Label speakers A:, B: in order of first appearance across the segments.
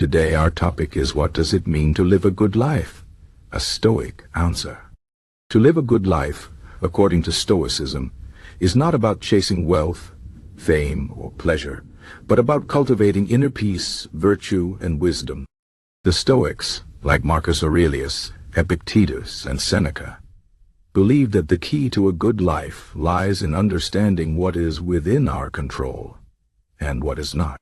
A: Today our topic is, what does it mean to live a good life? A Stoic answer. To live a good life, according to Stoicism, is not about chasing wealth, fame, or pleasure, but about cultivating inner peace, virtue, and wisdom. The Stoics, like Marcus Aurelius, Epictetus, and Seneca, believed that the key to a good life lies in understanding what is within our control and what is not.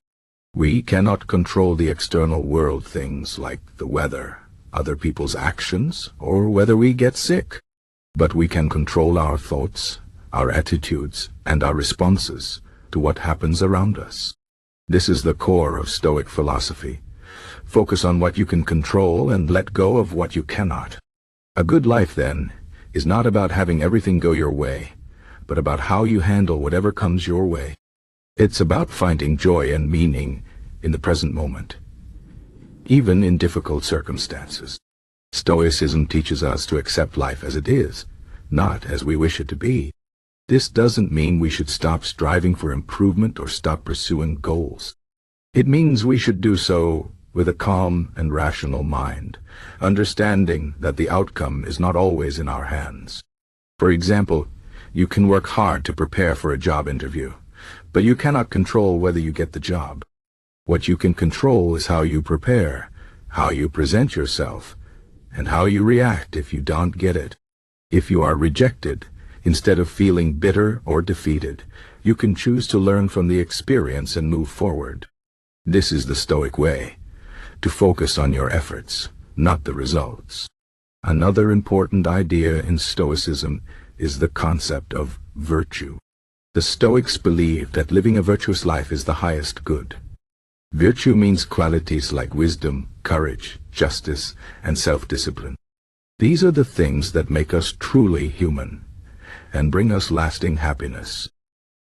A: We cannot control the external world, things like the weather, other people's actions, or whether we get sick. But we can control our thoughts, our attitudes, and our responses to what happens around us. This is the core of Stoic philosophy. Focus on what you can control and let go of what you cannot. A good life, then, is not about having everything go your way, but about how you handle whatever comes your way. It's about finding joy and meaning in the present moment, even in difficult circumstances. Stoicism teaches us to accept life as it is, not as we wish it to be. This doesn't mean we should stop striving for improvement or stop pursuing goals. It means we should do so with a calm and rational mind, understanding that the outcome is not always in our hands. For example, you can work hard to prepare for a job interview, but you cannot control whether you get the job. What you can control is how you prepare, how you present yourself, and how you react if you don't get it. If you are rejected, instead of feeling bitter or defeated, you can choose to learn from the experience and move forward. This is the Stoic way, to focus on your efforts, not the results. Another important idea in Stoicism is the concept of virtue. The Stoics believe that living a virtuous life is the highest good. Virtue means qualities like wisdom, courage, justice, and self-discipline. These are the things that make us truly human and bring us lasting happiness.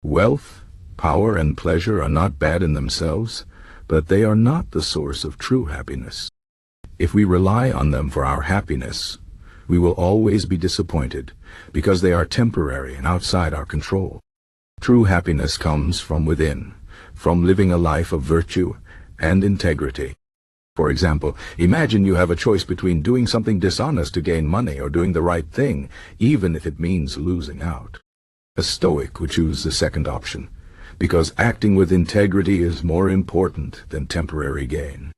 A: Wealth, power, and pleasure are not bad in themselves, but they are not the source of true happiness. If we rely on them for our happiness, we will always be disappointed because they are temporary and outside our control. True happiness comes from within, from living a life of virtue and integrity. For example, imagine you have a choice between doing something dishonest to gain money or doing the right thing, even if it means losing out. A Stoic would choose the second option, because acting with integrity is more important than temporary gain.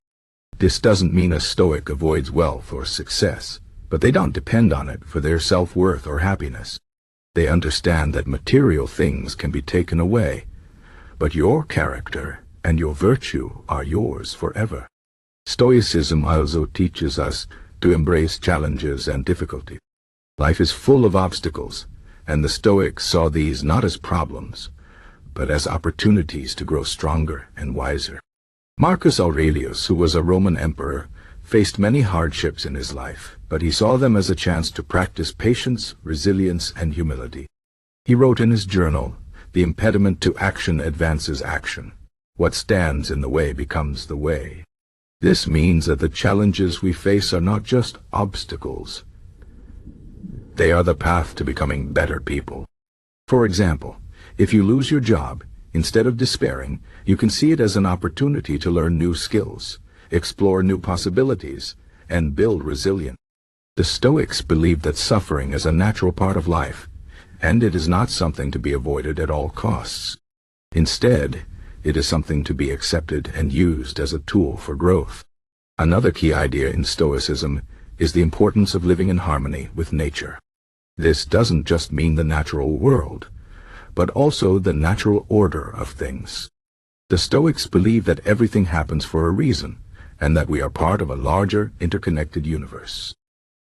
A: This doesn't mean a Stoic avoids wealth or success, but they don't depend on it for their self-worth or happiness. They understand that material things can be taken away, but your character and your virtue are yours forever. Stoicism also teaches us to embrace challenges and difficulty. Life is full of obstacles, and the Stoics saw these not as problems, but as opportunities to grow stronger and wiser. Marcus Aurelius, who was a Roman emperor, faced many hardships in his life, but he saw them as a chance to practice patience, resilience, and humility. He wrote in his journal, "The impediment to action advances action. What stands in the way becomes the way." This means that the challenges we face are not just obstacles. They are the path to becoming better people. For example, if you lose your job, instead of despairing, you can see it as an opportunity to learn new skills, explore new possibilities, and build resilience. The Stoics believe that suffering is a natural part of life, and it is not something to be avoided at all costs. Instead, it is something to be accepted and used as a tool for growth. Another key idea in Stoicism is the importance of living in harmony with nature. This doesn't just mean the natural world, but also the natural order of things. The Stoics believe that everything happens for a reason, and that we are part of a larger, interconnected universe.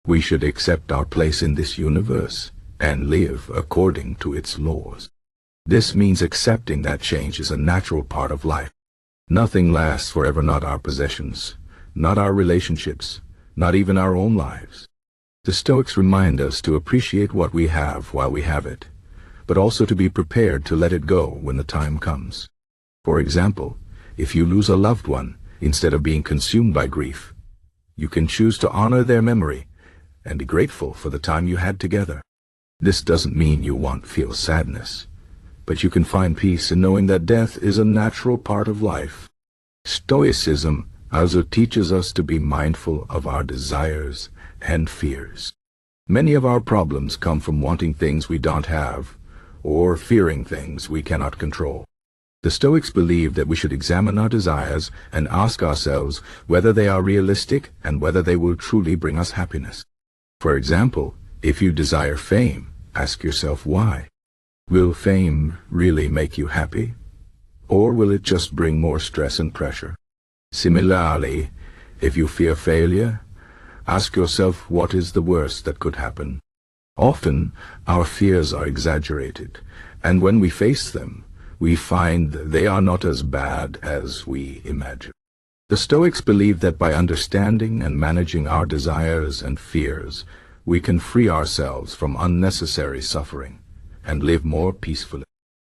A: We should accept our place in this universe and live according to its laws. This means accepting that change is a natural part of life. Nothing lasts forever, not our possessions, not our relationships, not even our own lives. The Stoics remind us to appreciate what we have while we have it, but also to be prepared to let it go when the time comes. For example, if you lose a loved one, instead of being consumed by grief, you can choose to honor their memory and be grateful for the time you had together. This doesn't mean you won't feel sadness, but you can find peace in knowing that death is a natural part of life. Stoicism also teaches us to be mindful of our desires and fears. Many of our problems come from wanting things we don't have, or fearing things we cannot control. The Stoics believe that we should examine our desires and ask ourselves whether they are realistic and whether they will truly bring us happiness. For example, if you desire fame, ask yourself why. Will fame really make you happy? Or will it just bring more stress and pressure? Similarly, if you fear failure, ask yourself what is the worst that could happen. Often, our fears are exaggerated, and when we face them, we find they are not as bad as we imagine. The Stoics believe that by understanding and managing our desires and fears, we can free ourselves from unnecessary suffering and live more peacefully.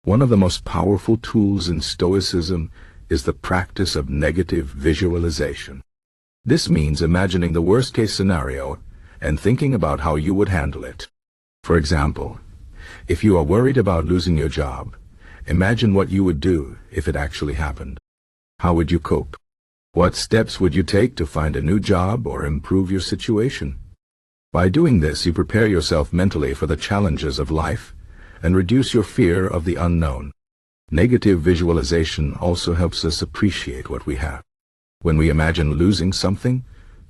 A: One of the most powerful tools in Stoicism is the practice of negative visualization. This means imagining the worst-case scenario and thinking about how you would handle it. For example, if you are worried about losing your job, imagine what you would do if it actually happened. How would you cope? What steps would you take to find a new job or improve your situation? By doing this, you prepare yourself mentally for the challenges of life and reduce your fear of the unknown. Negative visualization also helps us appreciate what we have. When we imagine losing something,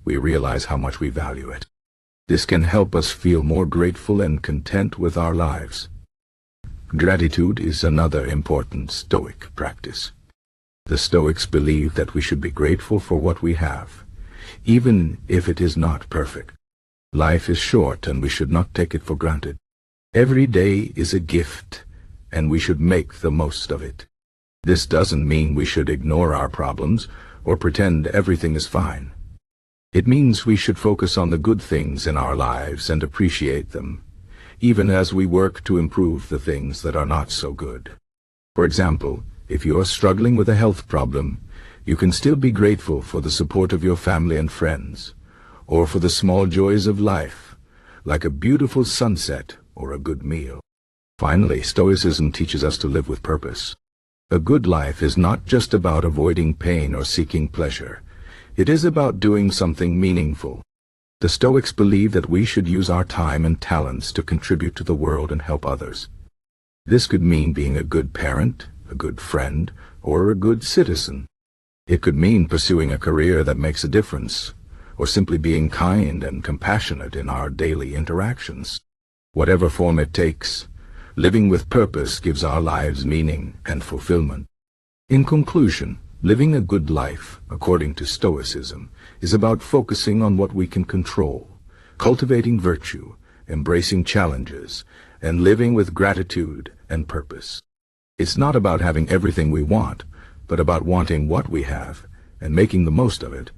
A: we realize how much we value it. This can help us feel more grateful and content with our lives. Gratitude is another important Stoic practice. The Stoics believe that we should be grateful for what we have, even if it is not perfect. Life is short and we should not take it for granted. Every day is a gift, and we should make the most of it. This doesn't mean we should ignore our problems or pretend everything is fine. It means we should focus on the good things in our lives and appreciate them, even as we work to improve the things that are not so good. For example, if you are struggling with a health problem, you can still be grateful for the support of your family and friends, or for the small joys of life, like a beautiful sunset or a good meal. Finally, Stoicism teaches us to live with purpose. A good life is not just about avoiding pain or seeking pleasure. It is about doing something meaningful. The Stoics believe that we should use our time and talents to contribute to the world and help others. This could mean being a good parent, a good friend, or a good citizen. It could mean pursuing a career that makes a difference, or simply being kind and compassionate in our daily interactions. Whatever form it takes, living with purpose gives our lives meaning and fulfillment. In conclusion, living a good life, according to Stoicism, is about focusing on what we can control, cultivating virtue, embracing challenges, and living with gratitude and purpose. It's not about having everything we want, but about wanting what we have and making the most of it.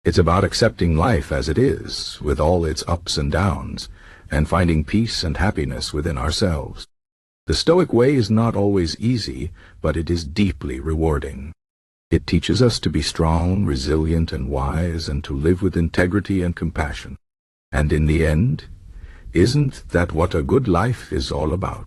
A: It's about accepting life as it is, with all its ups and downs, and finding peace and happiness within ourselves. The Stoic way is not always easy, but it is deeply rewarding. It teaches us to be strong, resilient, and wise, and to live with integrity and compassion. And in the end, isn't that what a good life is all about?